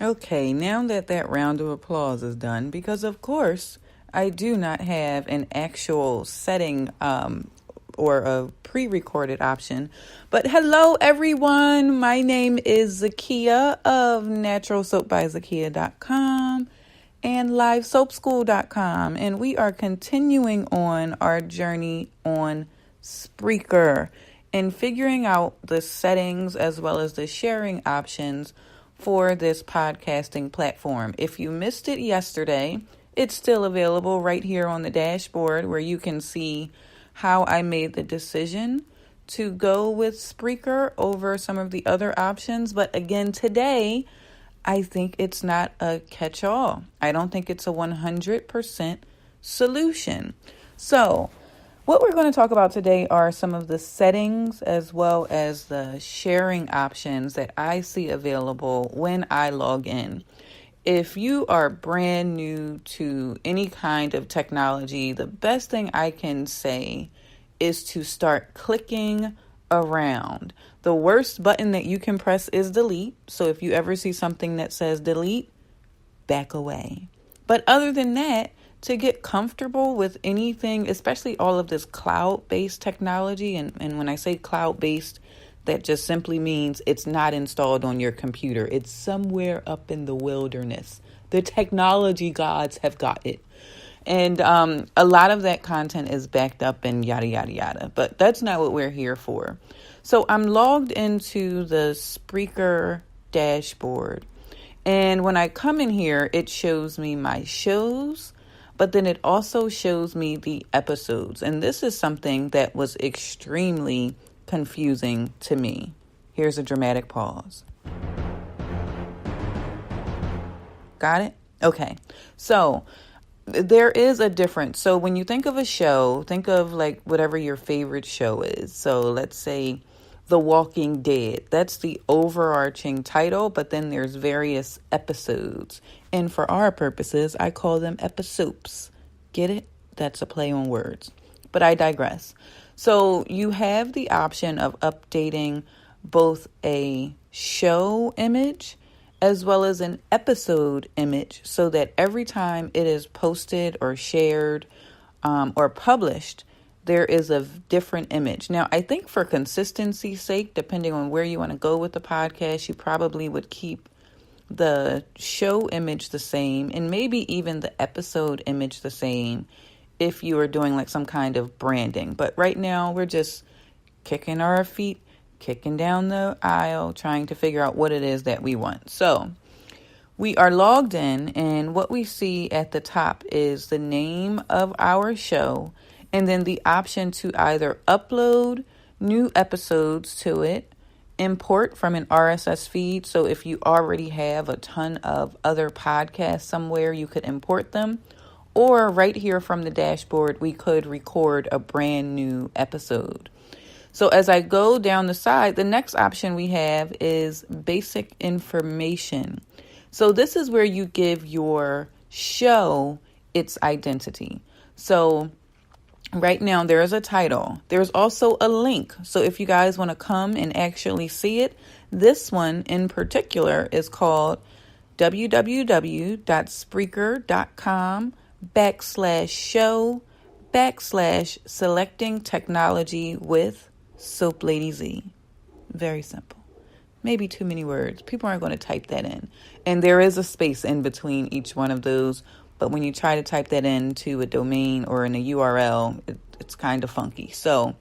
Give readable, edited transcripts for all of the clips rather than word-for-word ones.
Okay, now that round of applause is done, because of course I do not have an actual setting or a pre-recorded option. But hello everyone, my name is Zakia of naturalsoapbyzakia.com and livesoapschool.com, and we are continuing on our journey on Spreaker and figuring out the settings as well as the sharing options for this podcasting platform. If you missed it yesterday, it's still available right here on the dashboard where you can see how I made the decision to go with Spreaker over some of the other options. But again, today, I think it's not a catch-all. I don't think it's a 100% solution. So what we're going to talk about today are some of the settings as well as the sharing options that I see available when I log in. If you are brand new to any kind of technology, the best thing I can say is to start clicking around. The worst button that you can press is delete. So if you ever see something that says delete, back away. But other than that, to get comfortable with anything, especially all of this cloud-based technology, and when I say cloud-based, that just simply means it's not installed on your computer. It's somewhere up in the wilderness. The technology gods have got it. And a lot of that content is backed up and yada, yada, yada. But that's not what we're here for. So I'm logged into the Spreaker dashboard. And when I come in here, it shows me my shows, but then it also shows me the episodes. And this is something that was extremely confusing to me. Here's a dramatic pause. Got it? Okay. So there is a difference. So when you think of a show, think of like whatever your favorite show is. So let's say The Walking Dead. That's the overarching title, but then there's various episodes. And for our purposes, I call them episodes. Get it? That's a play on words. But I digress. So you have the option of updating both a show image as well as an episode image so that every time it is posted or shared or published, there is a different image. Now, I think for consistency's sake, depending on where you want to go with the podcast, you probably would keep the show image the same and maybe even the episode image the same if you are doing like some kind of branding. But right now we're just kicking our feet, kicking down the aisle, trying to figure out what it is that we want. So we are logged in, and what we see at the top is the name of our show and then the option to either upload new episodes to it, import from an RSS feed. So if you already have a ton of other podcasts somewhere, you could import them. Or right here from the dashboard, we could record a brand new episode. So as I go down the side, the next option we have is basic information. So this is where you give your show its identity. So right now there is a title. There's also a link. So if you guys want to come and actually see it, this one in particular is called www.spreaker.com/show/selecting technology with Soap Lady Z. Very simple. Maybe too many words. People aren't going to type that in. And there is a space in between each one of those. But when you try to type that into a domain or in a URL, it's kind of funky. So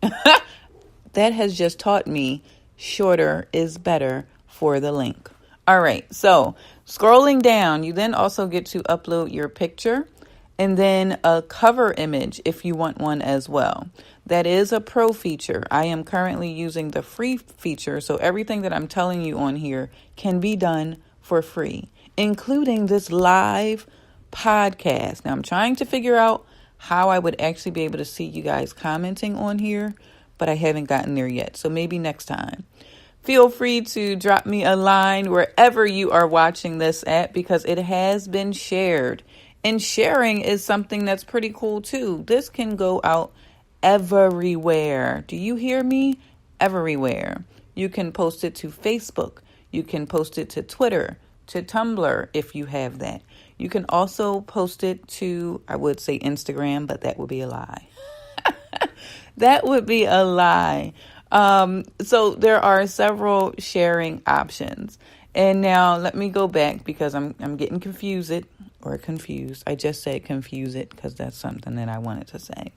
that has just taught me shorter is better for the link. All right. So scrolling down, you then also get to upload your picture and then a cover image if you want one as well. That is a pro feature. I am currently using the free feature. So everything that I'm telling you on here can be done for free, including this live podcast. Now I'm trying to figure out how I would actually be able to see you guys commenting on here, but I haven't gotten there yet. So maybe next time. Feel free to drop me a line wherever you are watching this at, because it has been shared. And sharing is something that's pretty cool too. This can go out everywhere. Do you hear me? Everywhere. You can post it to Facebook. You can post it to Twitter, to Tumblr if you have that. You can also post it to, I would say Instagram, but that would be a lie. That would be a lie. So there are several sharing options. And now let me go back because I'm getting confused. I just said confuse it because that's something that I wanted to say.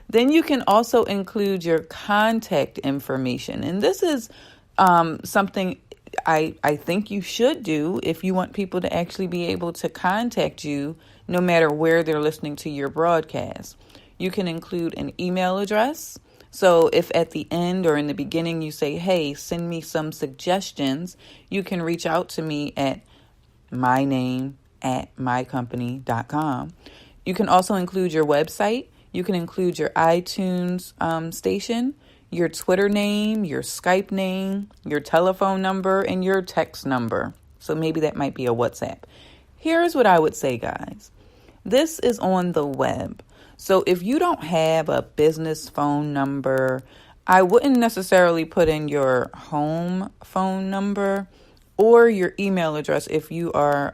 Then you can also include your contact information. And this is something I think you should do if you want people to actually be able to contact you no matter where they're listening to your broadcast. You can include an email address. So if at the end or in the beginning you say, hey, send me some suggestions, you can reach out to me at myname@mycompany.com. You can also include your website. You can include your iTunes station, your Twitter name, your Skype name, your telephone number, and your text number. So maybe that might be a WhatsApp. Here's what I would say, guys. This is on the web. So if you don't have a business phone number, I wouldn't necessarily put in your home phone number or your email address if you are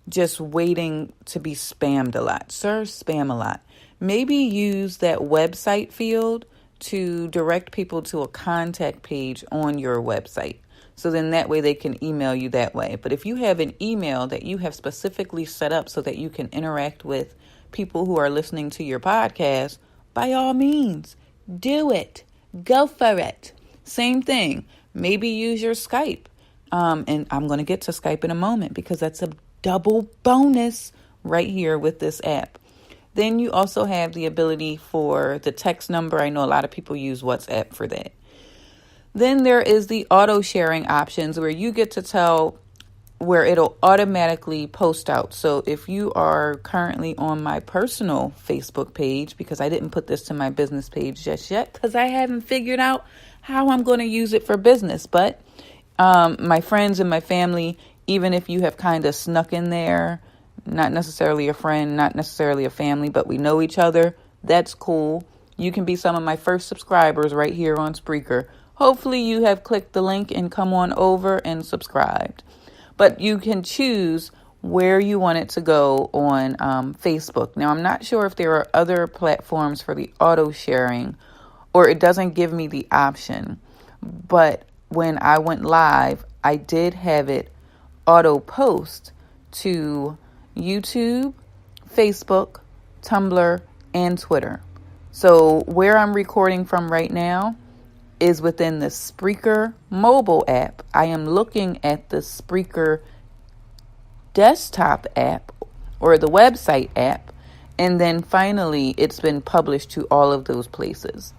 just waiting to be spammed a lot. Sir, spam a lot. Maybe use that website field to direct people to a contact page on your website. So then that way they can email you that way. But if you have an email that you have specifically set up so that you can interact with people who are listening to your podcast, by all means, do it. Go for it. Same thing. Maybe use your Skype. And I'm going to get to Skype in a moment because that's a double bonus right here with this app. Then you also have the ability for the text number. I know a lot of people use WhatsApp for that. Then there is the auto sharing options where you get to tell where it'll automatically post out. So if you are currently on my personal Facebook page, because I didn't put this to my business page just yet, because I haven't figured out how I'm going to use it for business. But my friends and my family, even if you have kind of snuck in there, not necessarily a friend, not necessarily a family, but we know each other, that's cool. You can be some of my first subscribers right here on Spreaker. Hopefully you have clicked the link and come on over and subscribed. But you can choose where you want it to go on Facebook. Now, I'm not sure if there are other platforms for the auto sharing, or it doesn't give me the option. But when I went live, I did have it auto post to YouTube, Facebook, Tumblr, and Twitter. So where I'm recording from right now is within the Spreaker mobile app. I am looking at the Spreaker desktop app or the website app. And then finally, it's been published to all of those places.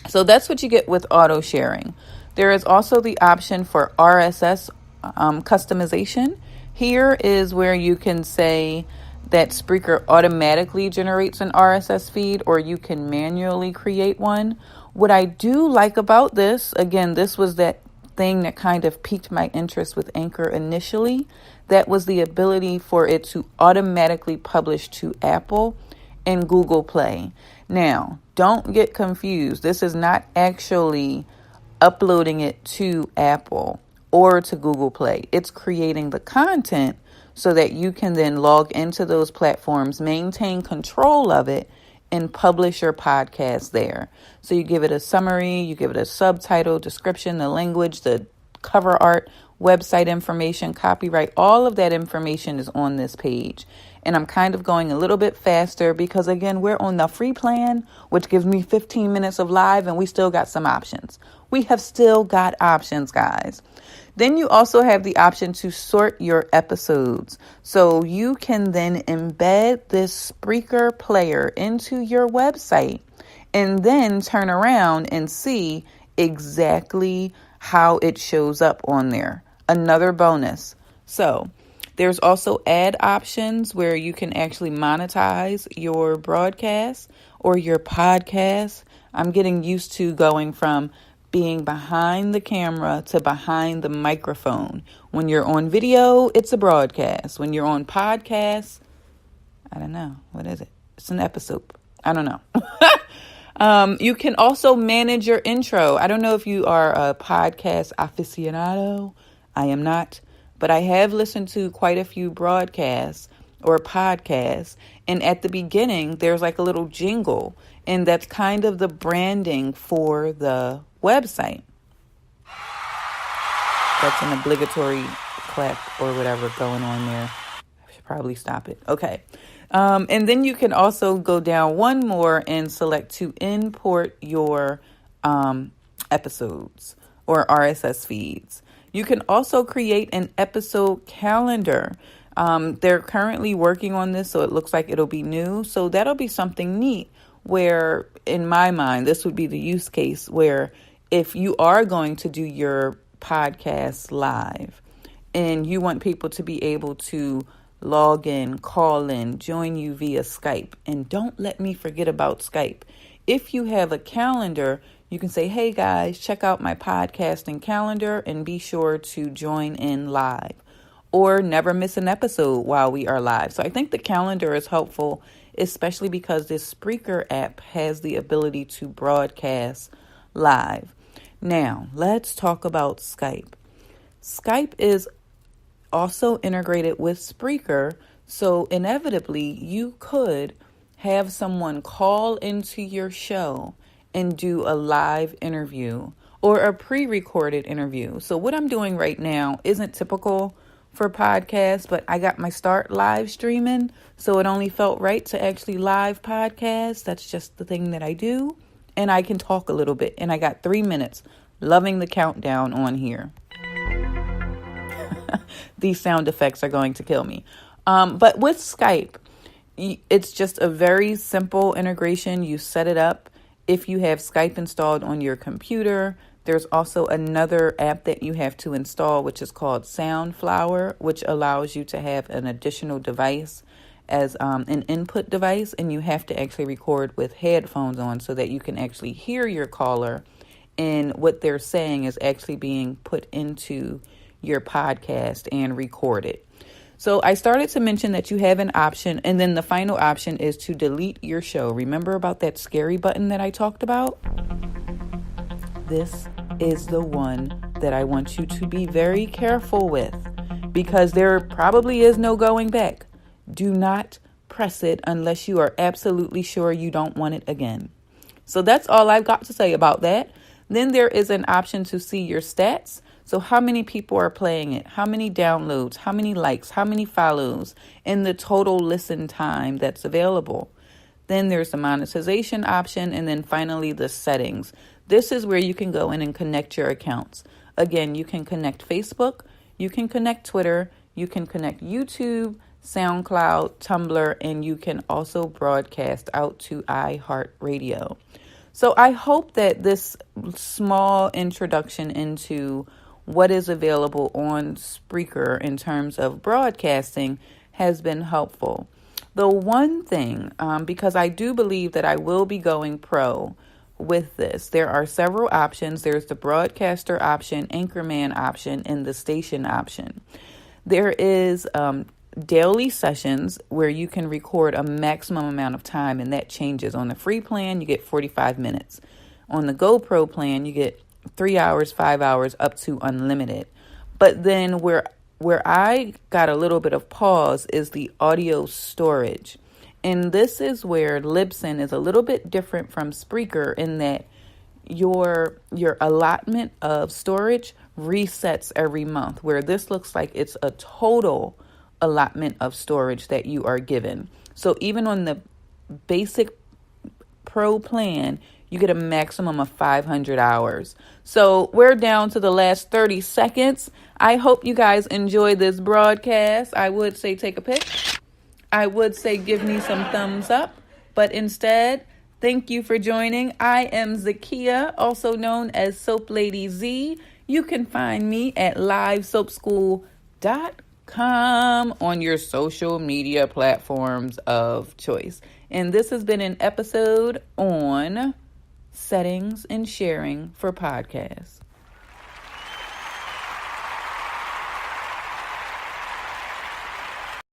So that's what you get with auto sharing. There is also the option for RSS customization. Here is where you can say that Spreaker automatically generates an RSS feed, or you can manually create one. What I do like about this, again, this was that thing that kind of piqued my interest with Anchor initially. That was the ability for it to automatically publish to Apple and Google Play. Now, don't get confused. This is not actually uploading it to Apple or to Google Play. It's creating the content so that you can then log into those platforms, maintain control of it, and publish your podcast there. So you give it a summary, you give it a subtitle, description, the language, the cover art, website information, copyright, all of that information is on this page. And I'm kind of going a little bit faster because, again, we're on the free plan, which gives me 15 minutes of live, and we still got some options. We have still got options, guys. Then you also have the option to sort your episodes. So you can then embed this Spreaker player into your website and then turn around and see exactly how it shows up on there. Another bonus. So there's also ad options where you can actually monetize your broadcast or your podcast. I'm getting used to going from being behind the camera to behind the microphone. When you're on video, it's a broadcast. When you're on podcast, I don't know. What is it? It's an episode. I don't know. You can also manage your intro. I don't know if you are a podcast aficionado. I am not. but I have listened to quite a few broadcasts or podcasts. And at the beginning, there's like a little jingle, and that's kind of the branding for the website. That's an obligatory clap or whatever going on there. I should probably stop it. Okay. And then you can also go down one more and select to import your episodes or RSS feeds. You can also create an episode calendar. They're currently working on this, so it looks like it'll be new. So that'll be something neat where, in my mind, this would be the use case where if you are going to do your podcast live and you want people to be able to log in, call in, join you via Skype. And don't let me forget about Skype. If you have a calendar, you can say, hey guys, check out my podcasting calendar and be sure to join in live or never miss an episode while we are live. So I think the calendar is helpful, especially because this Spreaker app has the ability to broadcast live. Now, let's talk about Skype. Skype is also integrated with Spreaker, so inevitably you could have someone call into your show and do a live interview or a pre-recorded interview. So what I'm doing right now isn't typical for podcasts, but I got my start live streaming, so it only felt right to actually live podcast. That's just the thing that I do, and I can talk a little bit, and I got 3 minutes. Loving the countdown on here. These sound effects are going to kill me. But with Skype, it's just a very simple integration. You set it up. If you have Skype installed on your computer, there's also another app that you have to install, which is called Soundflower, which allows you to have an additional device as an input device. And you have to actually record with headphones on so that you can actually hear your caller and what they're saying is actually being put into your podcast and recorded. So I started to mention that you have an option, and then the final option is to delete your show. Remember about that scary button that I talked about? This is the one that I want you to be very careful with because there probably is no going back. Do not press it unless you are absolutely sure you don't want it again. So that's all I've got to say about that. Then there is an option to see your stats. So how many people are playing it? How many downloads? How many likes? How many follows? And the total listen time that's available. Then there's the monetization option. And then finally the settings. This is where you can go in and connect your accounts. Again, you can connect Facebook. You can connect Twitter. You can connect YouTube, SoundCloud, Tumblr, and you can also broadcast out to iHeartRadio. So I hope that this small introduction into what is available on Spreaker in terms of broadcasting has been helpful. The one thing, because I do believe that I will be going pro with this, there are several options. There's the broadcaster option, anchorman option, and the station option. There is daily sessions where you can record a maximum amount of time, and that changes. On the free plan, you get 45 minutes. On the GoPro plan, you get 3 hours, 5 hours, up to unlimited. But then where I got a little bit of pause is the audio storage. And this is where Libsyn is a little bit different from Spreaker in that your allotment of storage resets every month, where this looks like it's a total allotment of storage that you are given. So even on the basic pro plan, you get a maximum of 500 hours. So we're down to the last 30 seconds. I hope you guys enjoy this broadcast. I would say take a pic. I would say give me some thumbs up. But instead, thank you for joining. I am Zakia, also known as Soap Lady Z. You can find me at livesoapschool.com on your social media platforms of choice. And this has been an episode on settings and sharing for podcasts.